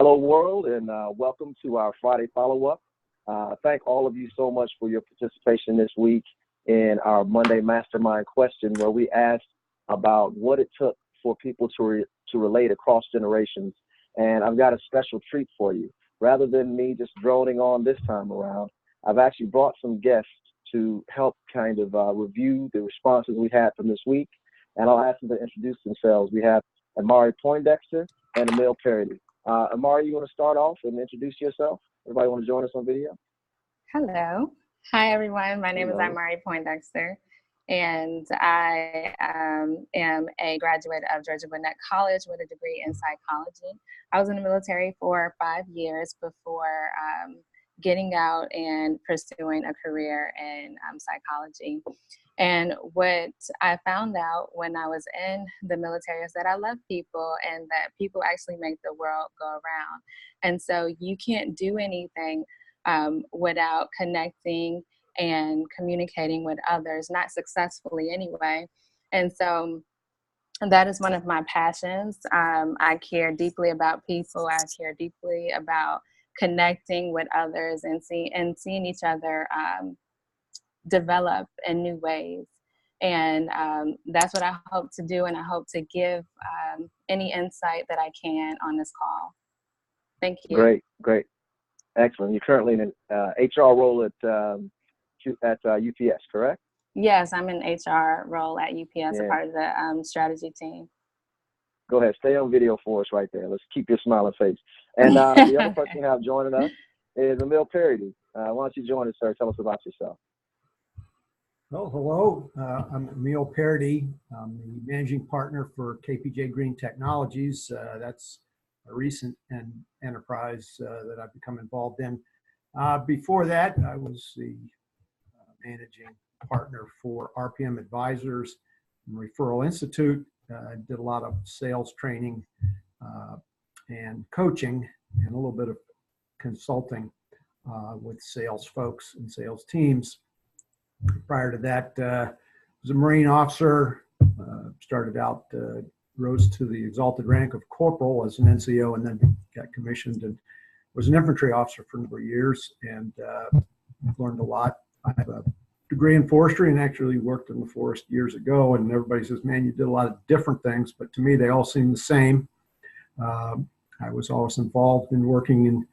Hello, world, and welcome to our Friday follow-up. Thank all of you so much for your participation this week in our Monday Mastermind question, where we asked about what it took for people to relate across generations. And I've got a special treat for you. Rather than me just droning on this time around, I've actually brought some guests to help kind of review the responses we had from this week. And I'll ask them to introduce themselves. We have Amari Poindexter and Emil Parody. Amari, you want to start off and introduce yourself? Everybody want to join us on video? Hello. Hi, everyone. My name is Amari Poindexter, and I am a graduate of Georgia Gwinnett College with a degree in psychology. I was in the military for 5 years before getting out and pursuing a career in psychology. And what I found out when I was in the military is that I love people and that people actually make the world go around. And so you can't do anything without connecting and communicating with others, not successfully anyway. And so that is one of my passions. I care deeply about people. I care deeply about connecting with others and seeing each other develop in new ways. And that's what I hope to do. And I hope to give any insight that I can on this call. Thank you. Great. Excellent. You're currently in an HR role at UPS, correct? Yes, I'm in HR role at UPS, a part of the strategy team. Go ahead. Stay on video for us right there. Let's keep your smiling face. And the other person we have joining us is Emil Parody. Why don't you join us, sir? Tell us about yourself. Oh, hello. I'm Emil Parody. I'm the managing partner for KPJ Green Technologies. That's a recent enterprise that I've become involved in. Before that, I was the managing partner for RPM Advisors and Referral Institute. I did a lot of sales training and coaching and a little bit of consulting with sales folks and sales teams. Prior to that, I was a Marine officer, started out, rose to the exalted rank of corporal as an NCO, and then got commissioned and was an infantry officer for a number of years, and learned a lot. I have a degree in forestry and actually worked in the forest years ago, and everybody says, man, you did a lot of different things, but to me, they all seem the same. I was always involved in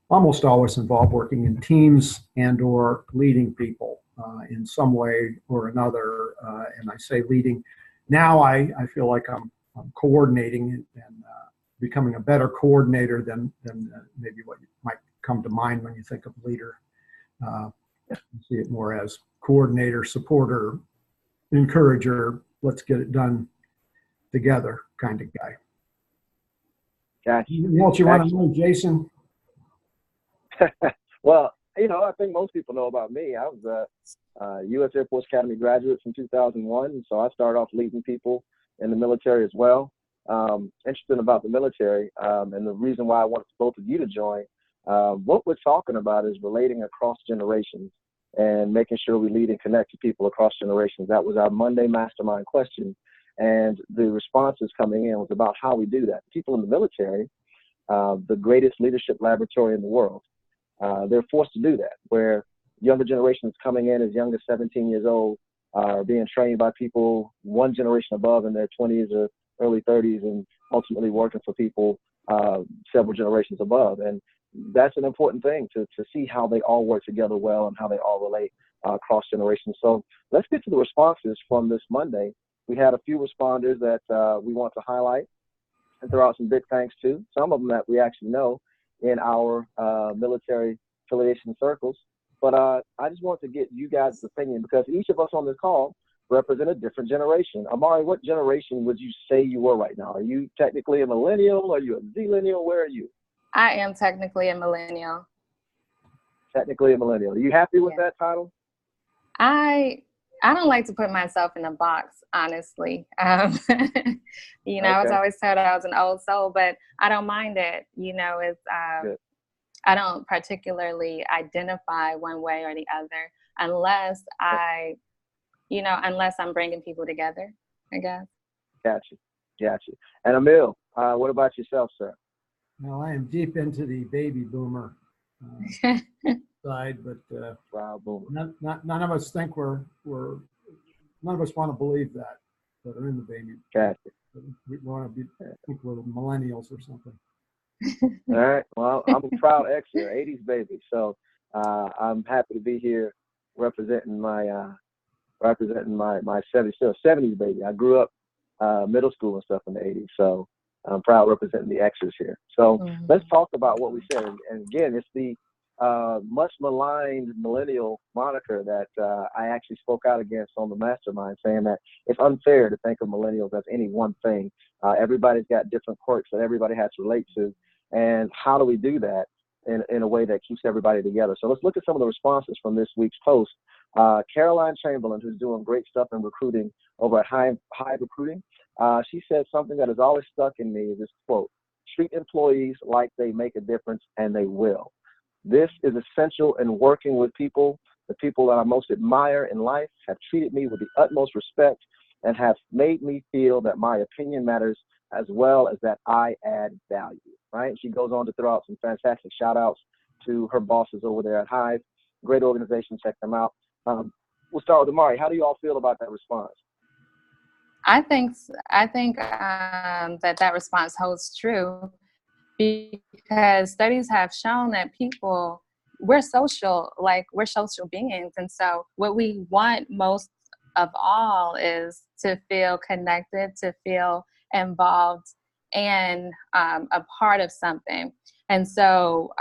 almost always involved working in teams and or leading people in some way or another. And I say leading. Now I feel like I'm coordinating and becoming a better coordinator than maybe what might come to mind when you think of leader. See it more as coordinator, supporter, encourager, let's get it done together kind of guy. Gotcha. Anything else you want to know, Jason? Well, I think most people know about me. I was a U.S. Air Force Academy graduate from 2001, so I started off leading people in the military as well. Interesting about the military, and the reason why I wanted both of you to join. What we're talking about is relating across generations and making sure we lead and connect to people across generations. That was our Monday Mastermind question, and the responses coming in was about how we do that. People in the military, the greatest leadership laboratory in the world. They're forced to do that, where younger generations coming in as young as 17 years old are being trained by people one generation above in their 20s or early 30s, and ultimately working for people several generations above. And that's an important thing to see how they all work together well and how they all relate across generations. So let's get to the responses from this Monday. We had a few responders that we want to highlight and throw out some big thanks to. Some of them that we actually know in our military affiliation circles. But I just want to get you guys' opinion, because each of us on this call represent a different generation. Amari, what generation would you say you were right now? Are you technically a millennial? Are you a zillennial? Where are you? I am technically a millennial. Technically a millennial. Are you happy with that title? I don't like to put myself in a box, honestly. I was always told I was an old soul, but I don't mind it. I don't particularly identify one way or the other unless unless I'm bringing people together, I guess. Gotcha. And Emil, what about yourself, sir? Well, I am deep into the baby boomer side, but Wow, boomer. none of us think none of us want to believe that are in the baby. Gotcha. We want to think we're millennials or something. All right. Well, I'm a proud Xer, 80s baby. So I'm happy to be here representing my 70s baby. I grew up middle school and stuff in the 80s. So I'm proud representing the Xers here. So let's talk about what we said. And again, it's the much maligned millennial moniker that I actually spoke out against on the mastermind, saying that it's unfair to think of millennials as any one thing. Everybody's got different quirks that everybody has to relate to. And how do we do that in a way that keeps everybody together? So let's look at some of the responses from this week's post. Caroline Chamberlain, who's doing great stuff in recruiting over at Hive Recruiting, she said something that has always stuck in me, this quote: treat employees like they make a difference, and they will. This is essential in working with people. The people that I most admire in life have treated me with the utmost respect and have made me feel that my opinion matters as well as that I add value, right? She goes on to throw out some fantastic shout outs to her bosses over there at Hive. Great organization, check them out. We'll start with Amari. How do you all feel about that response? I think that response holds true, because studies have shown that we're social beings. And so what we want most of all is to feel connected, to feel involved and a part of something. And so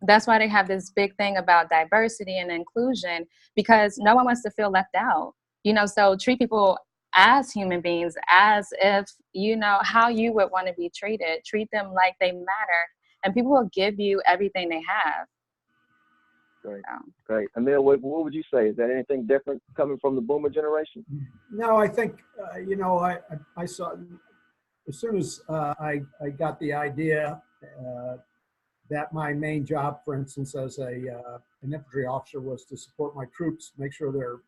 that's why they have this big thing about diversity and inclusion, because no one wants to feel left out. So treat people as human beings, as if how you would want to be treated. Treat them like they matter, and people will give you everything they have. Great. Emil, what would you say? Is there anything different coming from the boomer generation? No, I think I saw, as soon as I got the idea that my main job, for instance, as an infantry officer, was to support my troops, make sure they're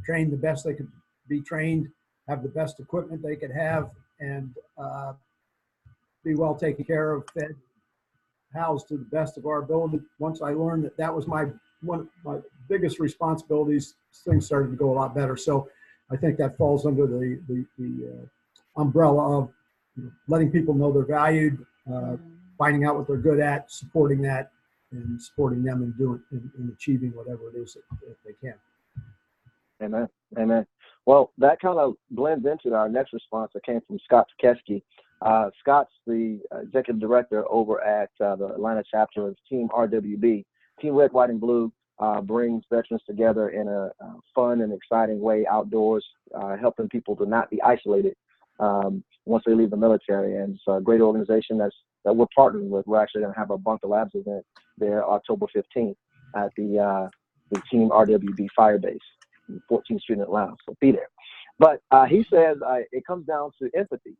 trained the best they could be trained, have the best equipment they could have, and be well taken care of, fed, housed to the best of our ability. Once I learned that was one of my biggest responsibilities, things started to go a lot better. So I think that falls under the umbrella of letting people know they're valued, finding out what they're good at, supporting that, and supporting them in achieving whatever it is that they can. Amen. Amen. Well, that kind of blends into our next response that came from Scott Tukesky. Scott's the executive director over at the Atlanta chapter of Team RWB. Team Red, White, and Blue brings veterans together in a fun and exciting way outdoors, helping people to not be isolated once they leave the military. And it's a great organization that we're partnering with. We're actually going to have our Bunker Labs event there October 15th at the Team RWB Fire Base, 14th Street in Atlanta. So be there. But he says it comes down to empathy.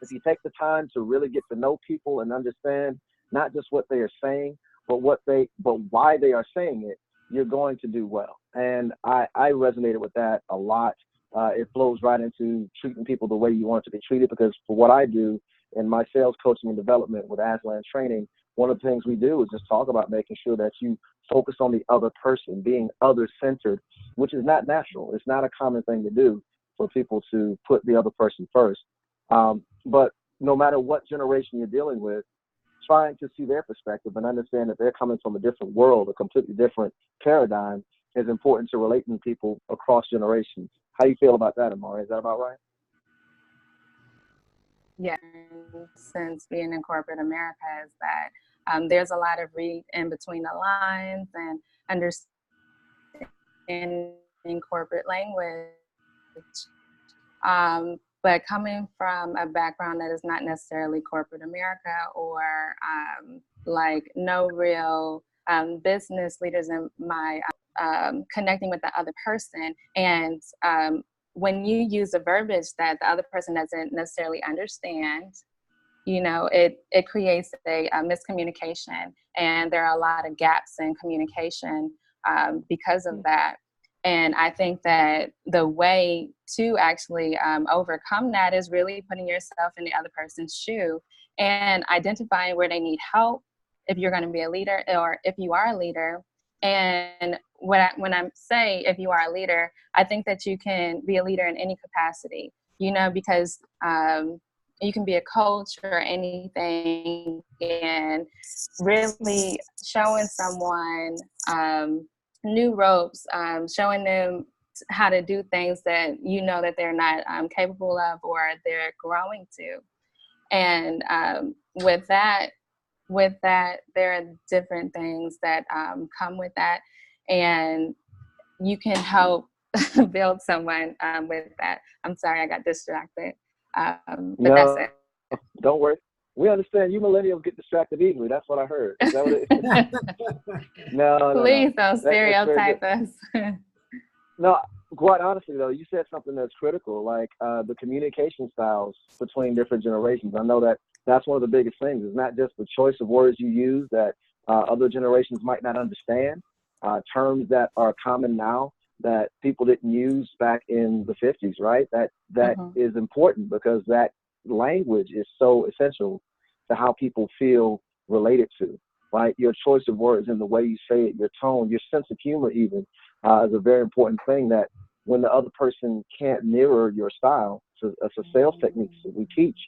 If you take the time to really get to know people and understand not just what they are saying, but why they are saying it, you're going to do well. And I resonated with that a lot. It flows right into treating people the way you want to be treated, because for what I do in my sales coaching and development with Aslan Training, one of the things we do is just talk about making sure that you focus on the other person, being other-centered, which is not natural. It's not a common thing to do for people to put the other person first. But no matter what generation you're dealing with, trying to see their perspective and understand that they're coming from a different world, a completely different paradigm, is important to relating to people across generations. How do you feel about that, Amari? Is that about right? Yeah, since being in corporate America is that there's a lot of read in between the lines and understanding corporate language. But coming from a background that is not necessarily corporate America, or like no real business leaders in my connecting with the other person, and when you use a verbiage that the other person doesn't necessarily understand, it creates a miscommunication, and there are a lot of gaps in communication because of that. And I think that the way to actually overcome that is really putting yourself in the other person's shoe and identifying where they need help if you're going to be a leader or if you are a leader. And when I say if you are a leader, I think that you can be a leader in any capacity, because you can be a coach or anything, and really showing someone new ropes, showing them how to do things that that they're not capable of or they're growing to. And with that, there are different things that come with that, and you can help build someone with that. I'm sorry, I got distracted, but that's No, it. don't worry. We understand you millennials get distracted easily. That's what I heard. Is that what it is? No. Please don't That's very good. stereotype us. No, quite honestly though, you said something that's critical, like the communication styles between different generations. I know that that's one of the biggest things. It's not just the choice of words you use that other generations might not understand, terms that are common now that people didn't use back in the 50s, right? That is important because that language is so essential to how people feel related to, right? Your choice of words and the way you say it, your tone, your sense of humor even is a very important thing that when the other person can't mirror your style, so it's a sales techniques that we teach,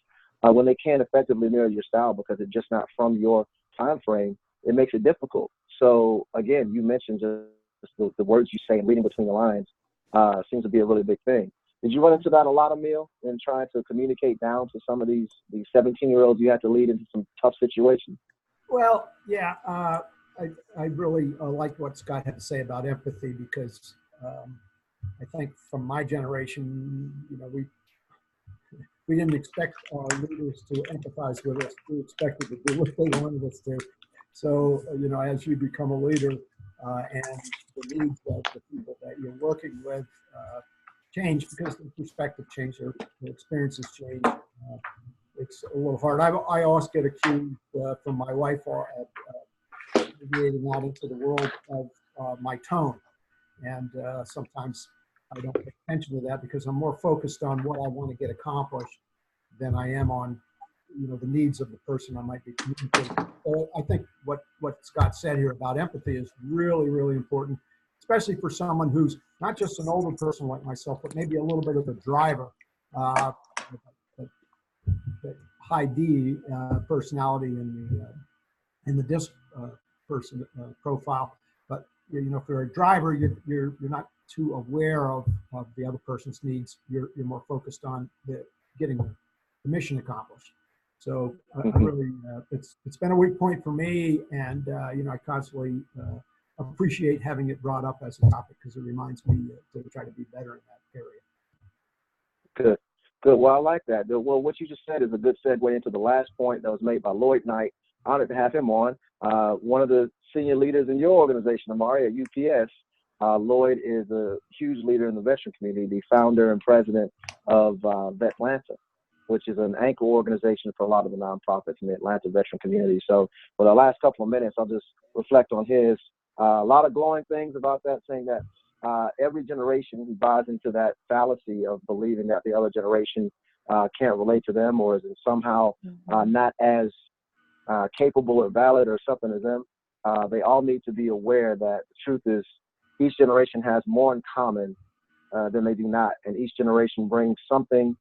when they can't effectively mirror your style because it's just not from your time frame, it makes it difficult. So again, you mentioned just the words you say and reading between the lines seems to be a really big thing. Did you run into that a lot, Emil, in trying to communicate down to some of these 17-year-olds you had to lead into some tough situations? Well, yeah, I really like what Scott had to say about empathy because I think from my generation, we didn't expect our leaders to empathize with us. We expected to do what they wanted us to. So, as you become a leader and the needs of the people that you're working with change because the perspective changes, their experiences change. It's a little hard. I always get accused from my wife at radiating out into the world of my tone. And sometimes I don't pay attention to that because I'm more focused on what I want to get accomplished than I am on, the needs of the person I might be communicating. So I think what Scott said here about empathy is really, really important, especially for someone who's not just an older person like myself, but maybe a little bit of a driver, the high D personality in the disc person profile. But if you're a driver, you're not too aware of the other person's needs. You're more focused on getting the mission accomplished. So I really, it's been a weak point for me, and I constantly appreciate having it brought up as a topic because it reminds me to try to be better in that area. Good. Well, I like that. Well, what you just said is a good segue into the last point that was made by Lloyd Knight. Honored to have him on. One of the senior leaders in your organization, Amari, at UPS. Lloyd is a huge leader in the veteran community, the founder and president of Vetlanta, which is an anchor organization for a lot of the nonprofits in the Atlanta veteran community. So for the last couple of minutes, I'll just reflect on his, a lot of glowing things about that, saying that every generation who buys into that fallacy of believing that the other generation can't relate to them or is somehow not as capable or valid or something as them, they all need to be aware that the truth is each generation has more in common than they do not. And each generation brings something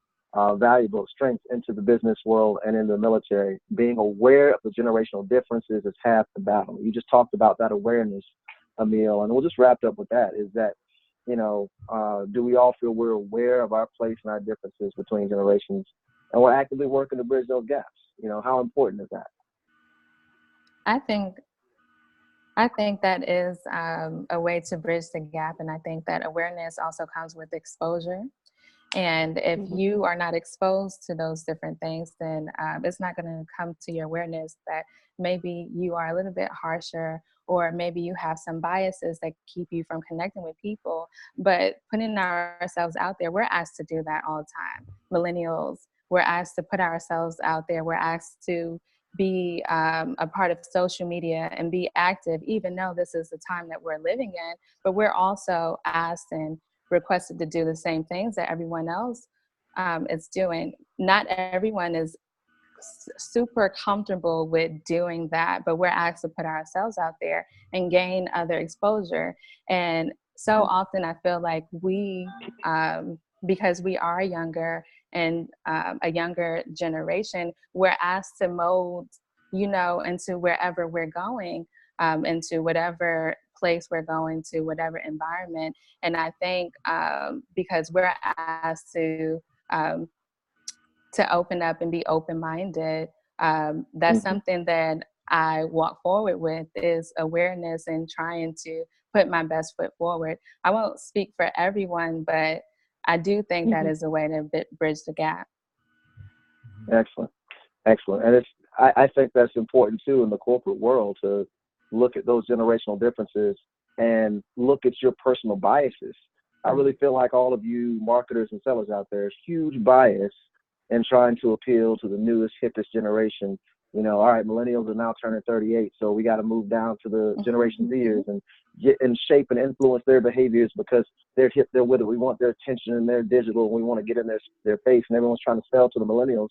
valuable, strength into the business world and in the military. Being aware of the generational differences is half the battle. You just talked about that awareness, Emil, and we'll just wrap up with that, is that, do we all feel we're aware of our place and our differences between generations and we're actively working to bridge those gaps? How important is that? I think that is a way to bridge the gap, and I think that awareness also comes with exposure. And if you are not exposed to those different things, then it's not going to come to your awareness that maybe you are a little bit harsher, or maybe you have some biases that keep you from connecting with people. But putting ourselves out there, we're asked to do that all the time. Millennials, we're asked to put ourselves out there. We're asked to be a part of social media and be active, even though this is the time that we're living in. But we're also asked and requested to do the same things that everyone else is doing. Not everyone is super comfortable with doing that, but we're asked to put ourselves out there and gain other exposure. And so often I feel like we, because we are younger and a younger generation, we're asked to mold, into wherever we're going, into whatever place we're going to, whatever environment. And I think because we're asked to open up and be open-minded, that's something that I walk forward with, is awareness and trying to put my best foot forward. I won't speak for everyone, but I do think that is a way to bridge the gap. Excellent. And I think that's important too in the corporate world, to look at those generational differences and look at your personal biases. I really feel like all of you marketers and sellers out there, is huge bias in trying to appeal to the newest, hippest generation. All right, millennials are now turning 38, so we got to move down to the Generation Zers and get and shape and influence their behaviors because they're hip, they're with it. We want their attention and they're digital, and we want to get in their face, and everyone's trying to sell to the millennials.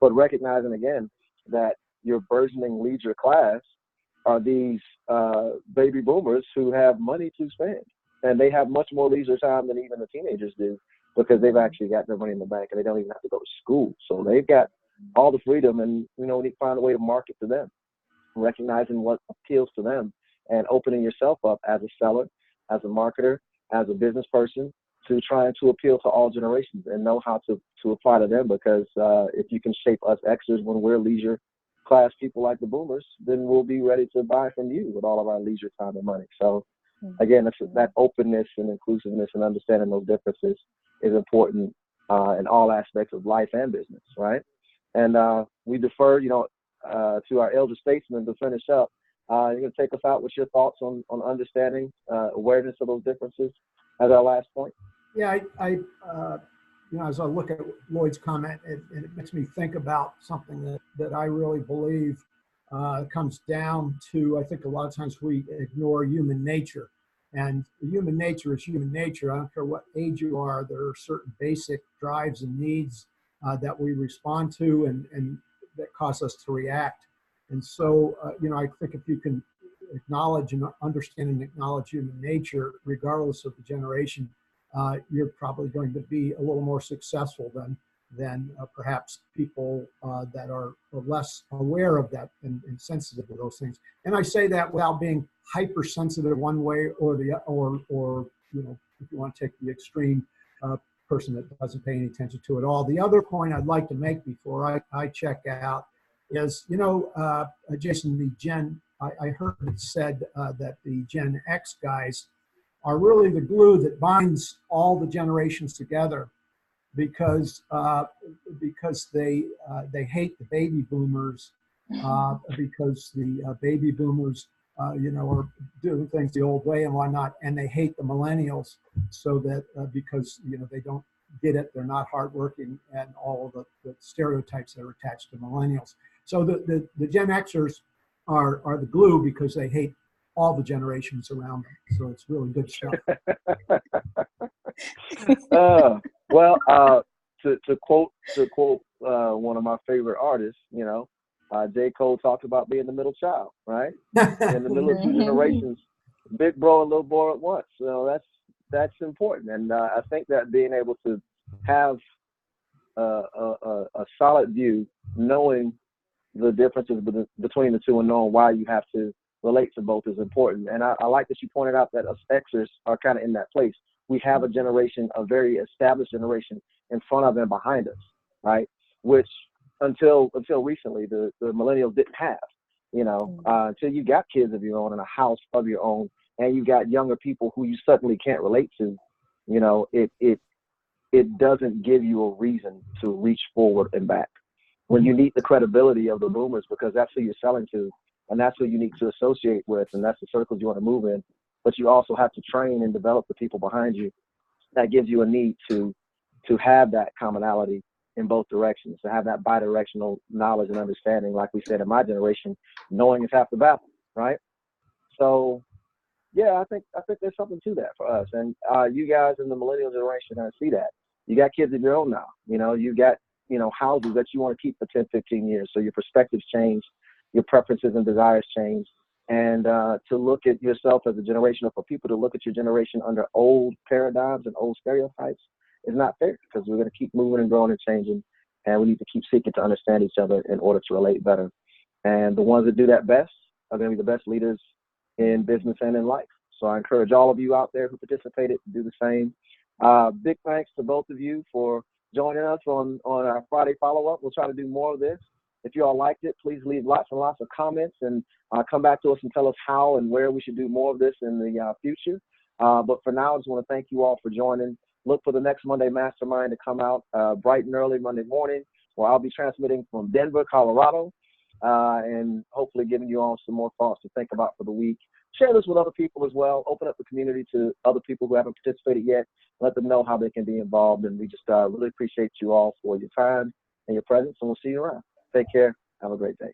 But recognizing again that your burgeoning leisure class are these baby boomers who have money to spend, and they have much more leisure time than even the teenagers do, because they've actually got their money in the bank and they don't even have to go to school. So they've got all the freedom, and we need to find a way to market to them, recognizing what appeals to them and opening yourself up as a seller, as a marketer, as a business person, to trying to appeal to all generations and know how to apply to them. Because if you can shape us Xers when we're leisure class people like the boomers, then we'll be ready to buy from you with all of our leisure time and money. So again, that openness and inclusiveness and understanding those differences is important in all aspects of life and business, right? And we defer, to our elder statesmen to finish up. You're going to take us out with your thoughts on understanding awareness of those differences as our last point. Yeah, I as I look at Lloyd's comment, it makes me think about something that I really believe comes down to, I think a lot of times we ignore human nature. And human nature is human nature. I don't care what age you are, there are certain basic drives and needs that we respond to and that cause us to react. And so, I think if you can acknowledge and understand and acknowledge human nature, regardless of the generation, you're probably going to be a little more successful than perhaps people that are less aware of that and sensitive to those things. And I say that without being hypersensitive one way or the or if you want to take the extreme person that doesn't pay any attention to it all. The other point I'd like to make before I check out is, Jason, I heard it said that the Gen X guys are really the glue that binds all the generations together, because they hate the baby boomers, because the baby boomers are doing things the old way and whatnot, and they hate the millennials, so that because they don't get it, they're not hardworking, and all of the stereotypes that are attached to millennials. So the Gen Xers are the glue because they hate all the generations around them. So it's really good stuff. To quote one of my favorite artists, J. Cole talked about being the middle child, right? In the middle of two generations, big bro and little bro at once. So that's important. And I think that being able to have a solid view, knowing the differences between the two and knowing why you have to relate to both is important. And I like that you pointed out that us Xers are kind of in that place. We have a generation, a very established generation in front of and behind us, right? Which until recently, the millennials didn't have, until you got kids of your own and a house of your own, and you got younger people who you suddenly can't relate to, it doesn't give you a reason to reach forward and back. When you need the credibility of the boomers, because that's who you're selling to, and that's who you need to associate with, and that's the circles you want to move in. But you also have to train and develop the people behind you. That gives you a need to have that commonality in both directions, to have that bidirectional knowledge and understanding. Like we said in my generation, knowing is half the battle, right? So yeah, I think there's something to that for us. And you guys in the millennial generation are going to see that. You got kids of your own now. You know, you got, you know, houses that you want to keep for 10, 15 years. So your perspectives change, your preferences and desires change. And to look at yourself as a generation, or for people to look at your generation under old paradigms and old stereotypes is not fair, because we're going to keep moving and growing and changing. And we need to keep seeking to understand each other in order to relate better. And the ones that do that best are going to be the best leaders in business and in life. So I encourage all of you out there who participated to do the same. Big thanks to both of you for joining us on our Friday follow-up. We'll try to do more of this. If you all liked it, please leave lots and lots of comments, and come back to us and tell us how and where we should do more of this in the future. But for now, I just want to thank you all for joining. Look for the next Monday Mastermind to come out bright and early Monday morning, where I'll be transmitting from Denver, Colorado, and hopefully giving you all some more thoughts to think about for the week. Share this with other people as well. Open up the community to other people who haven't participated yet. Let them know how they can be involved. And we just really appreciate you all for your time and your presence, and we'll see you around. Take care. Have a great day.